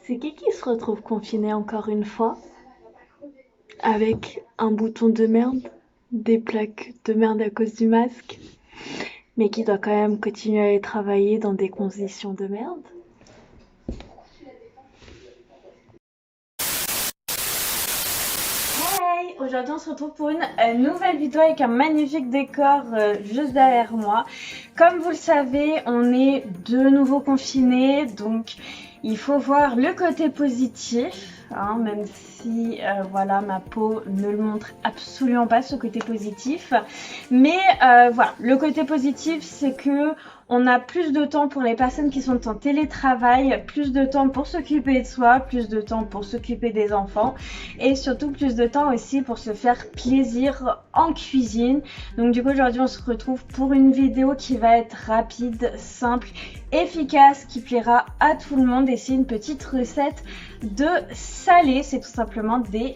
C'est qui se retrouve confiné encore une fois, avec un bouton de merde, des plaques de merde à cause du masque, mais qui doit quand même continuer à aller travailler dans des conditions de merde. Hey! Aujourd'hui on se retrouve pour une nouvelle vidéo avec un magnifique décor juste derrière moi. Comme vous le savez, on est de nouveau confinés, donc il faut voir le côté positif, hein, même si voilà, ma peau ne le montre absolument pas, ce côté positif. Mais voilà, le côté positif, c'est que on a plus de temps pour les personnes qui sont en télétravail, plus de temps pour s'occuper de soi, plus de temps pour s'occuper des enfants et surtout plus de temps aussi pour se faire plaisir en cuisine. Donc du coup aujourd'hui on se retrouve pour une vidéo qui va être rapide, simple, efficace, qui plaira à tout le monde. Et c'est une petite recette de salé, c'est tout simplement des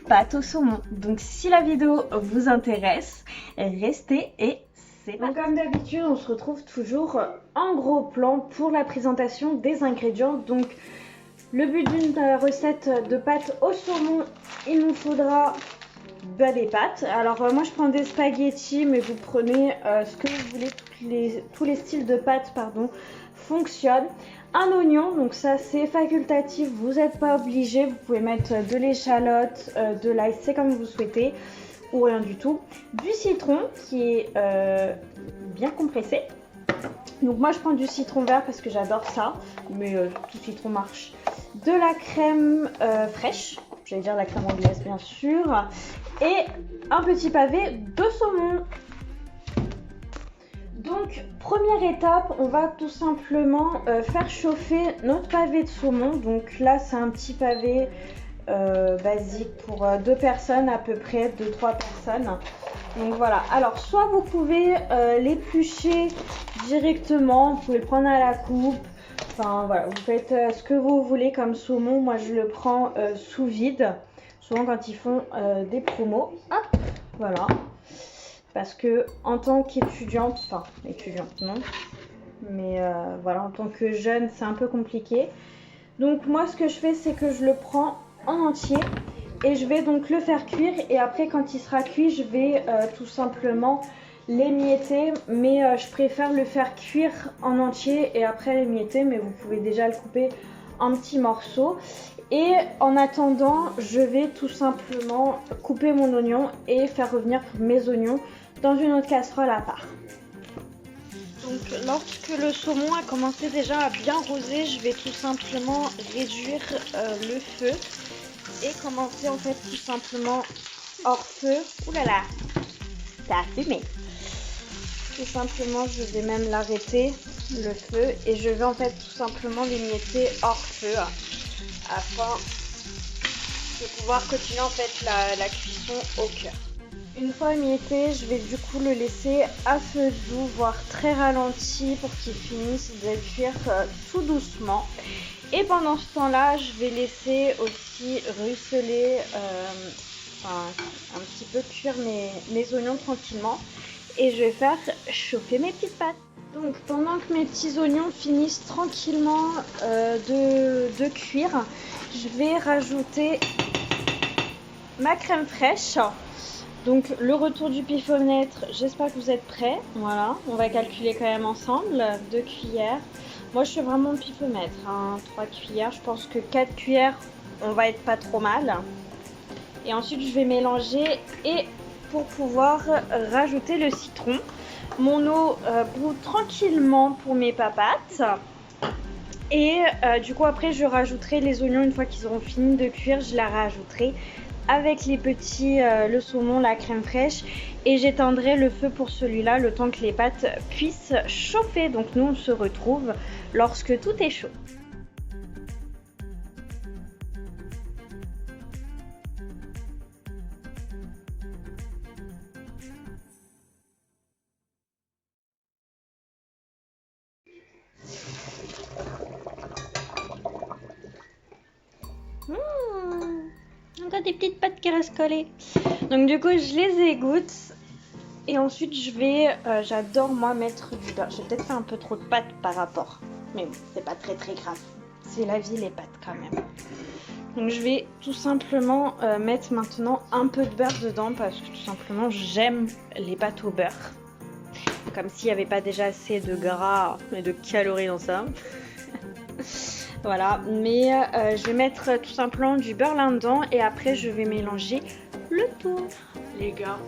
pâtes au saumon. Donc si la vidéo vous intéresse, restez et c'est parti. Donc comme d'habitude on se retrouve toujours en gros plan pour la présentation des ingrédients. Donc le but d'une recette de pâtes au saumon, il nous faudra des pâtes. Alors moi je prends des spaghettis, mais vous prenez ce que vous voulez, tous les styles de pâtes fonctionnent. Un oignon, donc ça c'est facultatif, vous n'êtes pas obligé, vous pouvez mettre de l'échalote, de l'ail, c'est comme vous souhaitez, ou rien du tout. Du citron qui est bien compressé. Donc moi je prends du citron vert parce que j'adore ça, mais tout citron marche. De la crème fraîche, j'allais dire la crème anglaise bien sûr, et un petit pavé de saumon. Donc première étape, on va tout simplement faire chauffer notre pavé de saumon. Donc là c'est un petit pavé basique pour 2 personnes à peu près, 2-3 personnes. Donc voilà, alors soit vous pouvez l'éplucher directement, vous pouvez le prendre à la coupe, enfin voilà, vous faites ce que vous voulez comme saumon. Moi je le prends sous vide, souvent quand ils font des promos. Hop, voilà, parce que en tant qu'étudiante, enfin étudiante non, mais voilà, en tant que jeune c'est un peu compliqué. Donc moi ce que je fais c'est que je le prends en entier et je vais donc le faire cuire, et après quand il sera cuit je vais tout simplement l'émietter, mais je préfère le faire cuire en entier et après l'émietter, mais vous pouvez déjà le couper en petits morceaux. Et en attendant je vais tout simplement couper mon oignon et faire revenir mes oignons dans une autre casserole à part. Donc lorsque le saumon a commencé déjà à bien roser, je vais tout simplement réduire le feu et commencer en fait tout simplement hors feu. Ouh là là, ça a fumé. Tout simplement je vais même l'arrêter le feu et je vais en fait tout simplement l'émietter hors feu afin de pouvoir continuer en fait la cuisson au cœur. Une fois émietté, je vais du coup le laisser à feu doux, voire très ralenti, pour qu'il finisse de cuire tout doucement. Et pendant ce temps-là, je vais laisser aussi ruisseler, un petit peu cuire mes oignons tranquillement. Et je vais faire chauffer mes petites pâtes. Donc pendant que mes petits oignons finissent tranquillement de cuire, je vais rajouter ma crème fraîche. Donc le retour du pifomètre, j'espère que vous êtes prêts. Voilà, on va calculer quand même ensemble. 2 cuillères. Moi je fais vraiment le pifomètre, 3 cuillères. Je pense que 4 cuillères, on va être pas trop mal. Et ensuite je vais mélanger, et pour pouvoir rajouter le citron. Mon eau bout tranquillement pour mes papates. Et du coup après je rajouterai les oignons une fois qu'ils auront fini de cuire. Je la rajouterai avec les petits, le saumon, la crème fraîche, et j'éteindrai le feu pour celui-là le temps que les pâtes puissent chauffer. Donc nous on se retrouve lorsque tout est chaud. Encore des petites pâtes qui restent collées. Donc du coup je les égoutte. Et ensuite je vais, j'adore moi mettre du beurre. J'ai peut-être fait un peu trop de pâtes par rapport, mais bon, c'est pas très grave. c'est la vie les pâtes quand même. Donc je vais tout simplement mettre maintenant un peu de beurre dedans parce que tout simplement j'aime les pâtes au beurre. Comme s'il n'y avait pas déjà assez de gras et de calories dans ça. Voilà, mais je vais mettre tout simplement du beurre là-dedans et après je vais mélanger le tout. Les gars,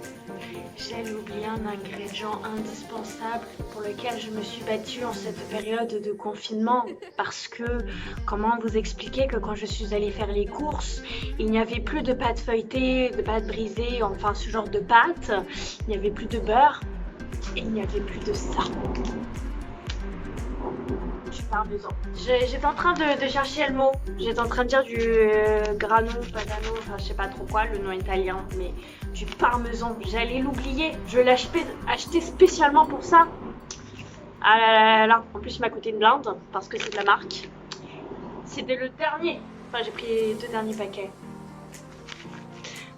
j'ai oublié un ingrédient indispensable pour lequel je me suis battue en cette période de confinement parce que, comment vous expliquer que quand je suis allée faire les courses, il n'y avait plus de pâtes feuilletées, de pâtes brisées, enfin ce genre de pâtes, il n'y avait plus de beurre et il n'y avait plus de ça. Du parmesan. J'étais en train de chercher le mot. J'étais en train de dire du grano, padano, enfin je sais pas trop quoi, le nom italien, mais du parmesan. J'allais l'oublier. Je l'ai acheté spécialement pour ça. Ah là là là. En plus, il m'a coûté une blinde parce que c'est de la marque. C'était le dernier. Enfin, j'ai pris les 2 derniers paquets.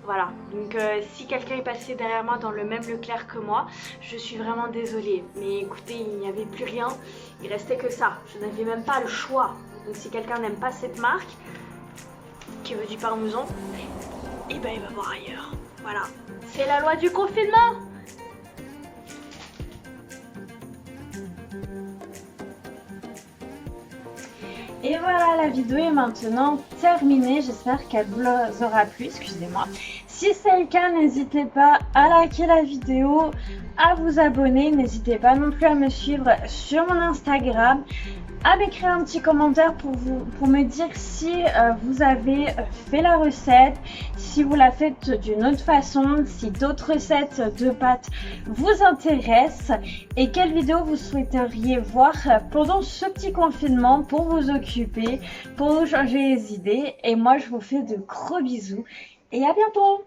Voilà, donc si quelqu'un est passé derrière moi dans le même Leclerc que moi, je suis vraiment désolée. Mais écoutez, il n'y avait plus rien, il restait que ça. Je n'avais même pas le choix. Donc si quelqu'un n'aime pas cette marque, qui veut du parmesan, et ben il va voir ailleurs. Voilà, c'est la loi du confinement. Et voilà, la vidéo est maintenant terminée. J'espère qu'elle vous aura plu, excusez-moi. Si c'est le cas, n'hésitez pas à liker la vidéo, à vous abonner. N'hésitez pas non plus à me suivre sur mon Instagram, à m'écrire un petit commentaire pour me dire si vous avez fait la recette, si vous la faites d'une autre façon, si d'autres recettes de pâtes vous intéressent et quelle vidéo vous souhaiteriez voir pendant ce petit confinement pour vous occuper, pour vous changer les idées. Et moi, je vous fais de gros bisous et à bientôt!